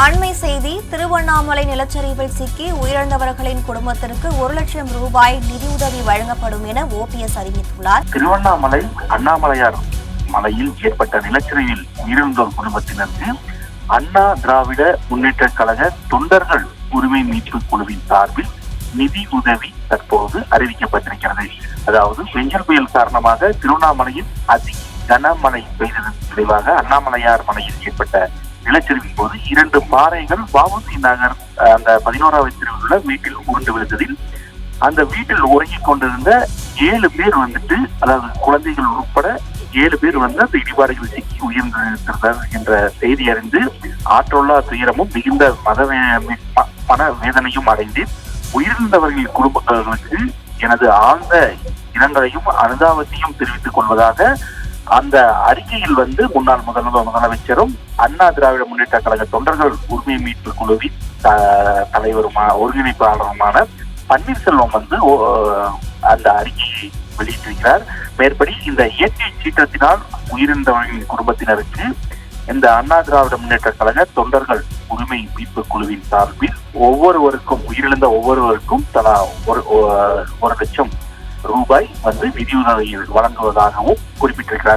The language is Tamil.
அண்மை செய்தி. திருவண்ணாமலை நிலச்சரிவில் சிக்கி உயிரிழந்தவர்களின் குடும்பத்திற்கு 1 லட்சம் ரூபாய் நிதியுதவி வழங்கப்படும் என ஓபிஎஸ் அறிவித்துள்ளார். திருவண்ணாமலை அண்ணாமலையார் மலையில் ஏற்பட்ட நிலச்சரிவில் உயிரிழந்தோர் குடும்பத்தினருக்கு அண்ணா திராவிட முன்னேற்ற கழக தொண்டர்கள் உரிமை மீட்பு குழுவின் சார்பில் நிதி உதவி தற்போது அறிவிக்கப்பட்டிருக்கிறது. அதாவது பெஞ்சல் புயல் காரணமாக திருவண்ணாமலையில் அதி கனமழை பெய்ததன் விளைவாக அண்ணாமலையார் மலையில் ஏற்பட்ட நிலச்சரிவின் போது 2 பாறைகள் வஉசி நகர் அந்த 11வது தெருவில் உள்ள வீட்டில் உருண்டு விழுந்ததில் அந்த வீட்டில் உறங்கிக் கொண்டிருந்த 7 பேர் அதாவது குழந்தைகள் உட்பட 7 பேர் அந்த இடிபாடுகள் சிக்கி உயிரிழந்திருக்கிறார் என்ற செய்தி அறிந்து ஆற்றொல்லா துயரமும் மிகுந்த மன வேதனையும் அடைந்து உயிரிழந்தவர்களின் குடும்பங்களுக்கு எனது ஆழ்ந்த இரங்கலையும் அனுதாபத்தையும் தெரிவித்துக் கொள்வதாக அந்த அறிக்கையில் முன்னாள் முதலமைச்சரும் அண்ணா திராவிட முன்னேற்ற கழக தொண்டர்கள் உரிமை மீட்பு குழுவின் ஒருங்கிணைப்பாளருமான பன்னீர்செல்வம் அந்த அறிக்கையை வெளியிட்டிருக்கிறார். மேற்படி இந்த இயற்கை சீற்றத்தினால் உயிரிழந்தவர்களின் குடும்பத்தினருக்கு இந்த அண்ணா திராவிட முன்னேற்ற கழக தொண்டர்கள் உரிமை மீட்பு குழுவின் சார்பில் உயிரிழந்த ஒவ்வொருவருக்கும் தலா 1 லட்சம் ரூபாய் நிதியுதவி வழங்குவதாகவும் குறிப்பிட்டிருக்கிறார்.